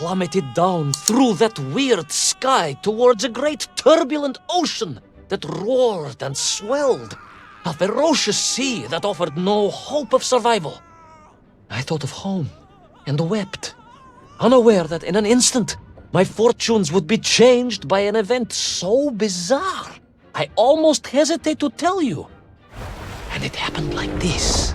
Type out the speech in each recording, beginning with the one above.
plummeted down through that weird sky towards a great turbulent ocean that roared and swelled. A ferocious sea that offered no hope of survival. I thought of home and wept, unaware that in an instant my fortunes would be changed by an event so bizarre I almost hesitate to tell you. And it happened like this.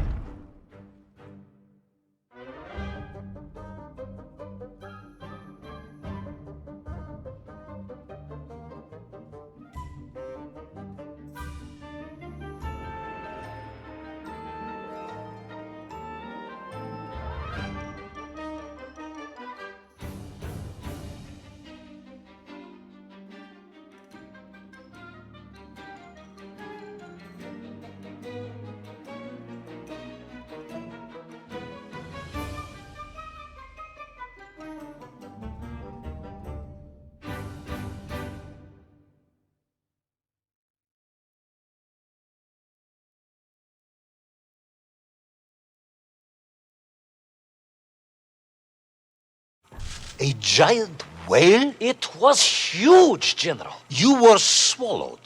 A giant whale? It was huge, General. You were swallowed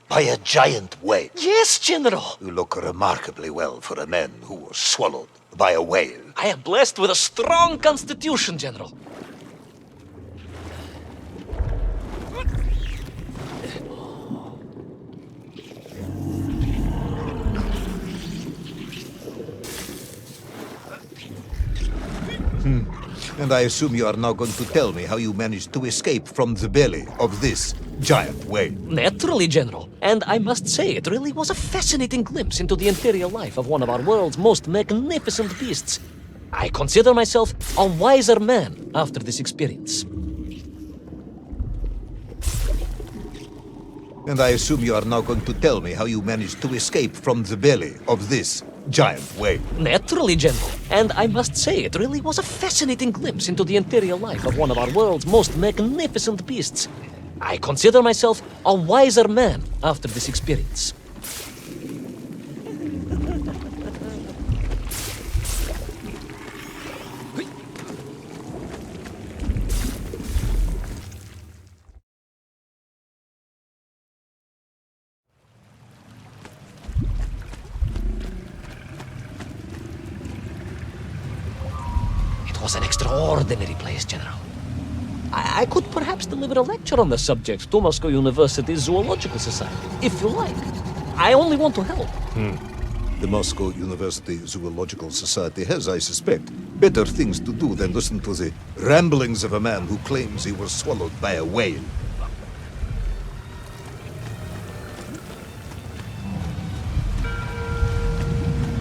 by a giant whale. Yes, General. You look remarkably well for a man who was swallowed by a whale. I am blessed with a strong constitution, General. And I assume you are now going to tell me how you managed to escape from the belly of this giant whale. Naturally, General. And I must say, it really was a fascinating glimpse into the interior life of one of our world's most magnificent beasts. I consider myself a wiser man after this experience. And I assume you are now going to tell me how you managed to escape from the belly of this giant whale. Naturally, General. And I must say, it really was a fascinating glimpse into the interior life of one of our world's most magnificent beasts. I consider myself a wiser man after this experience. It was an extraordinary place, General. I could perhaps deliver a lecture on the subject to Moscow University's Zoological Society, if you like. I only want to help. The Moscow University Zoological Society has, I suspect, better things to do than listen to the ramblings of a man who claims he was swallowed by a whale.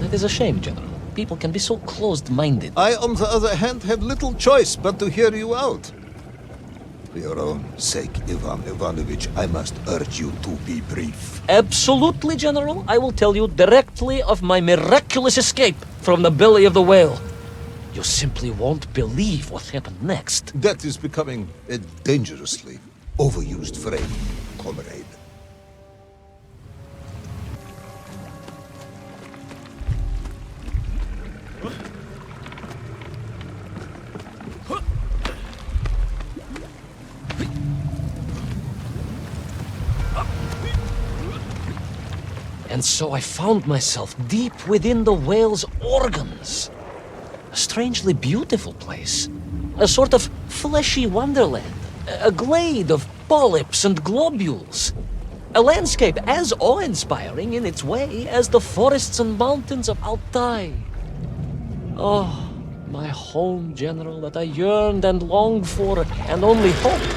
That is a shame, General. People can be so closed-minded. I, on the other hand, have little choice but to hear you out. For your own sake, Ivan Ivanovich, I must urge you to be brief. Absolutely, General. I will tell you directly of my miraculous escape from the belly of the whale. You simply won't believe what happened next. That is becoming a dangerously overused phrase, comrade. And so I found myself deep within the whale's organs. A strangely beautiful place. A sort of fleshy wonderland. A glade of polyps and globules. A landscape as awe-inspiring in its way as the forests and mountains of Altai. Oh, my home, General, that I yearned and longed for and only hoped,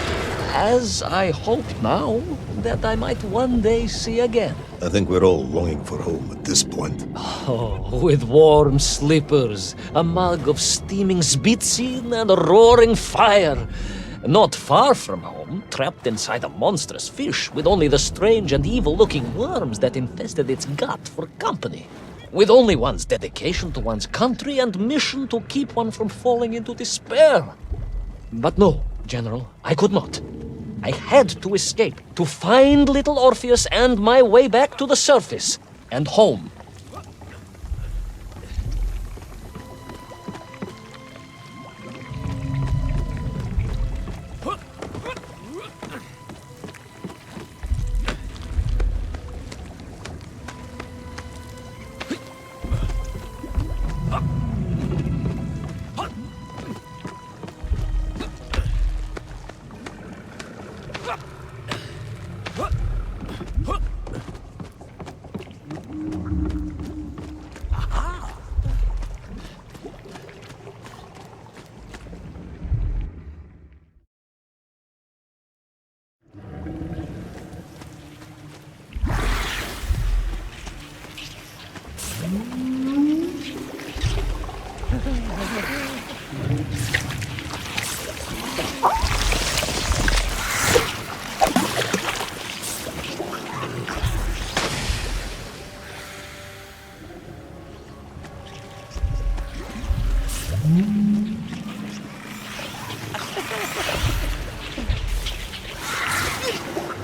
as I hope now, that I might one day see again. I think we're all longing for home at this point. Oh, with warm slippers, a mug of steaming Spitzin, and a roaring fire. Not far from home, trapped inside a monstrous fish with only the strange and evil-looking worms that infested its gut for company. With only one's dedication to one's country and mission to keep one from falling into despair. But no, General, I could not. I had to escape, to find Little Orpheus and my way back to the surface and home.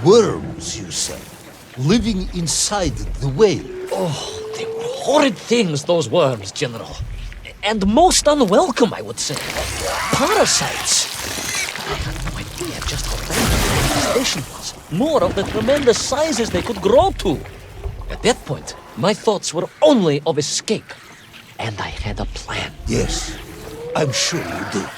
Worms, you say, living inside the whale. Oh, they were horrid things, those worms, General. And most unwelcome, I would say. Parasites. I had no idea just how bad the infestation was, nor of the tremendous sizes they could grow to. At that point, my thoughts were only of escape. And I had a plan. Yes, I'm sure you did.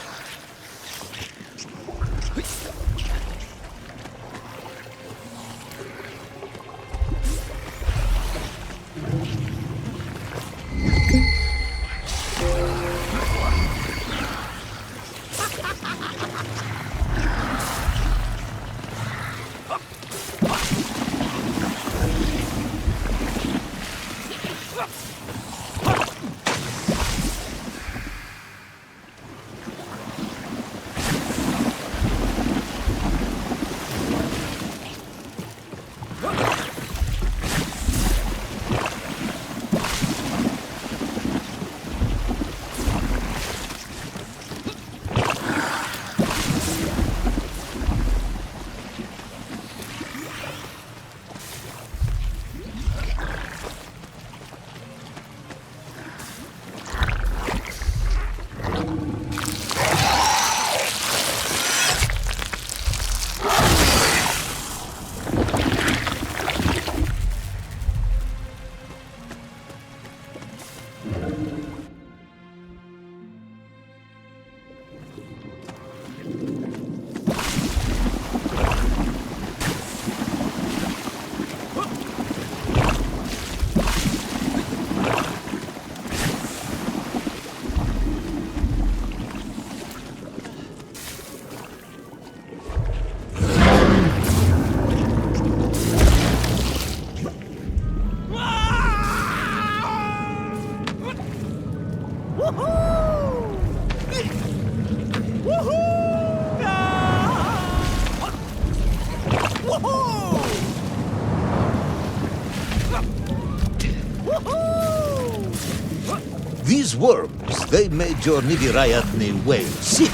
These worms, they made your Nigirayatni whale sick.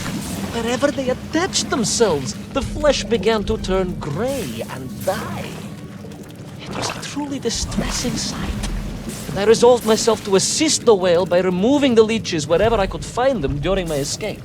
Wherever they attached themselves, the flesh began to turn gray and die. It was a truly distressing sight. And I resolved myself to assist the whale by removing the leeches wherever I could find them during my escape.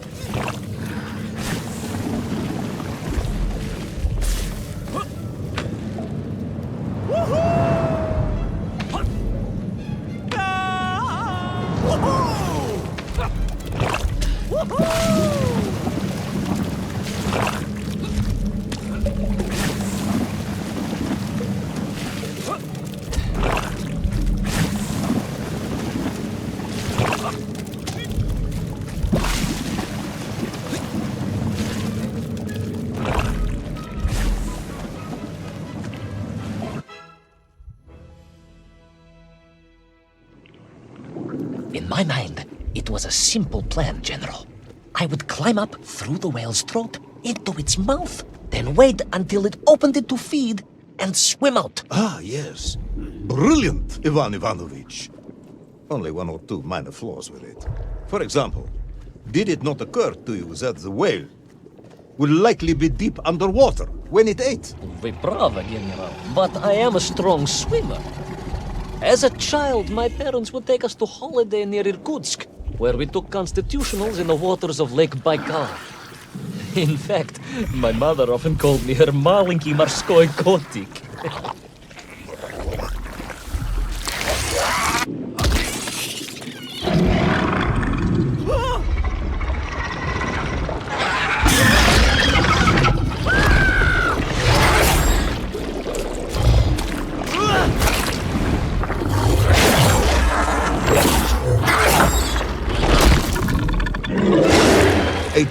In my mind, it was a simple plan, General. I would climb up through the whale's throat into its mouth, then wait until it opened it to feed and swim out. Ah, yes. Brilliant, Ivan Ivanovich. Only one or two minor flaws with it. For example, did it not occur to you that the whale will likely be deep underwater when it ate? Вы правы, General, but I am a strong swimmer. As a child, my parents would take us to holiday near Irkutsk, where we took constitutionals in the waters of Lake Baikal. In fact, my mother often called me her маленький морской котик.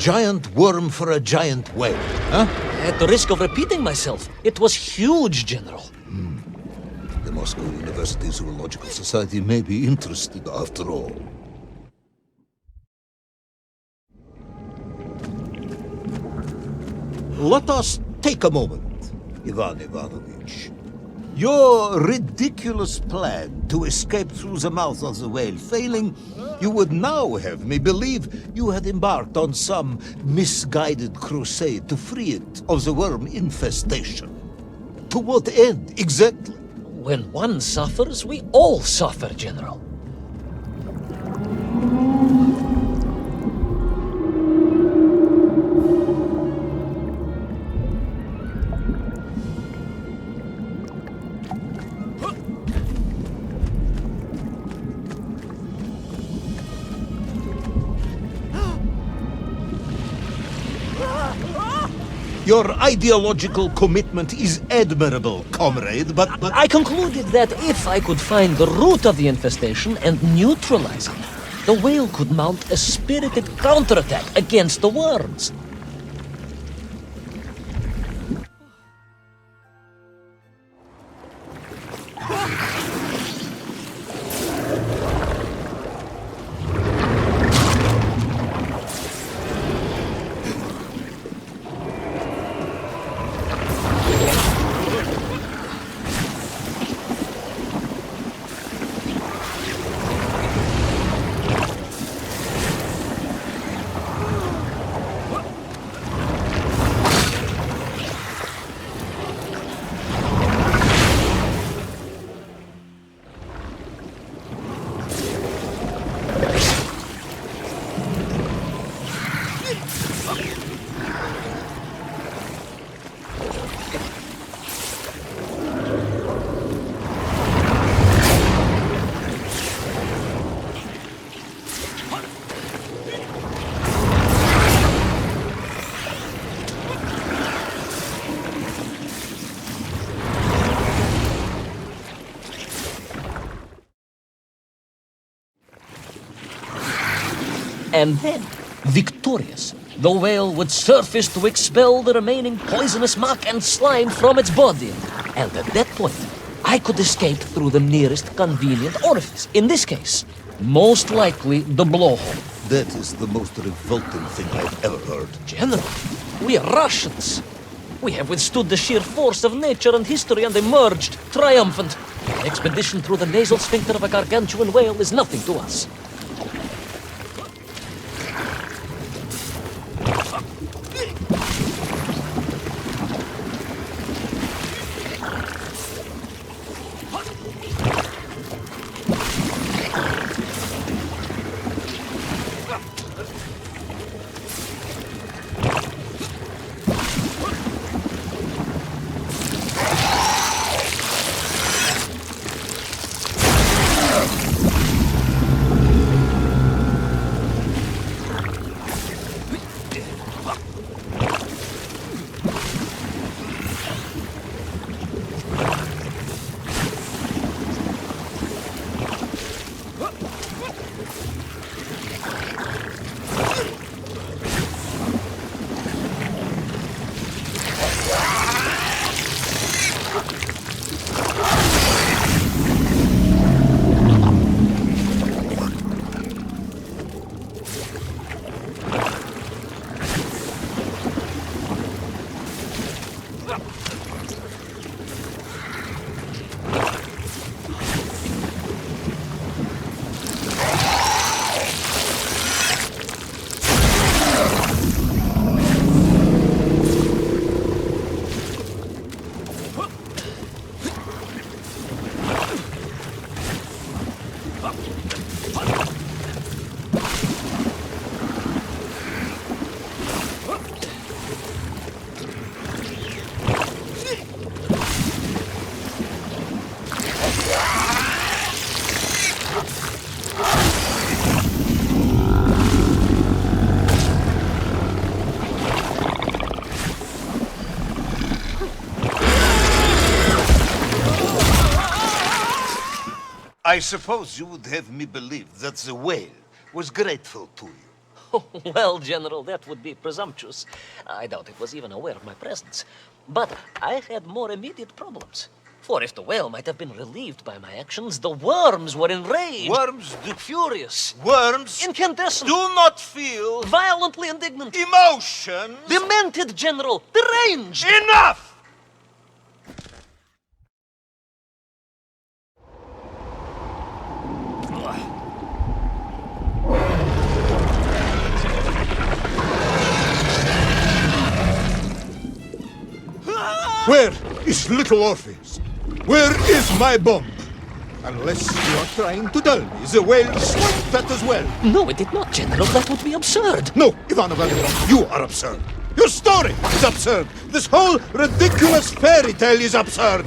giant worm for a giant whale, huh? At the risk of repeating myself, it was huge, General. The Moscow University Zoological Society may be interested after all. Let us take a moment, Ivan Ivanovich. Your ridiculous plan to escape through the mouth of the whale failing, you would now have me believe you had embarked on some misguided crusade to free it of the worm infestation. To what end, exactly? When one suffers, we all suffer, General. Your ideological commitment is admirable, comrade, but... I concluded that if I could find the root of the infestation and neutralize it, the whale could mount a spirited counterattack against the worms. And then, victorious, the whale would surface to expel the remaining poisonous muck and slime from its body. And at that point, I could escape through the nearest convenient orifice. In this case, most likely the blowhole. That is the most revolting thing I've ever heard. General, we are Russians. We have withstood the sheer force of nature and history and emerged triumphant. An expedition through the nasal sphincter of a gargantuan whale is nothing to us. I suppose you would have me believe that the whale was grateful to you. Well, General, that would be presumptuous. I doubt it was even aware of my presence. But I had more immediate problems. For if the whale might have been relieved by my actions, the worms were enraged. Worms Furious. Worms Incandescent. do not feel Violently indignant. emotions. Demented, General. Deranged. Enough! Where is Little Orpheus? Where is my bomb? Unless you are trying to tell me the whale swung that as well. No, it did not, General. That would be absurd. No, Ivan Ivanovich, you are absurd. Your story is absurd. This whole ridiculous fairy tale is absurd.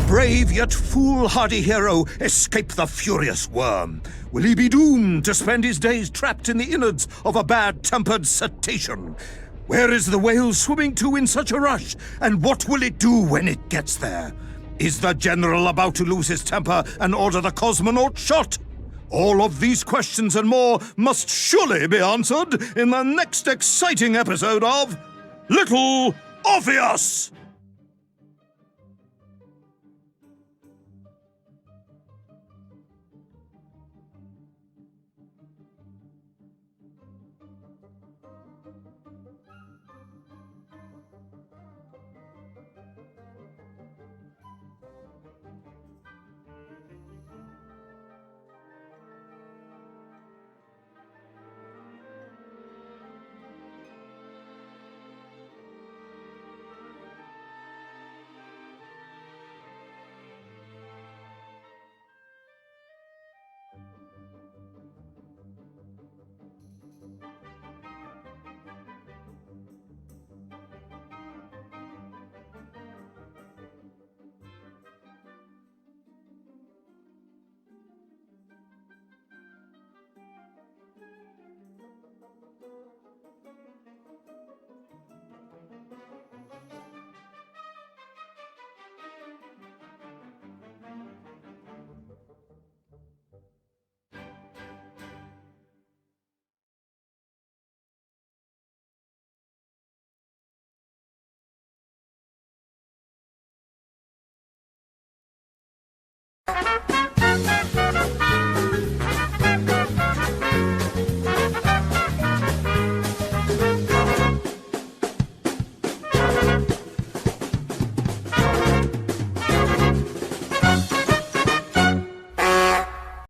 Brave yet foolhardy hero escape the furious worm? Will he be doomed to spend his days trapped in the innards of a bad-tempered cetacean? Where is the whale swimming to in such a rush, and what will it do when it gets there? Is the general about to lose his temper and order the cosmonaut shot? All of these questions and more must surely be answered in the next exciting episode of Little Orpheus!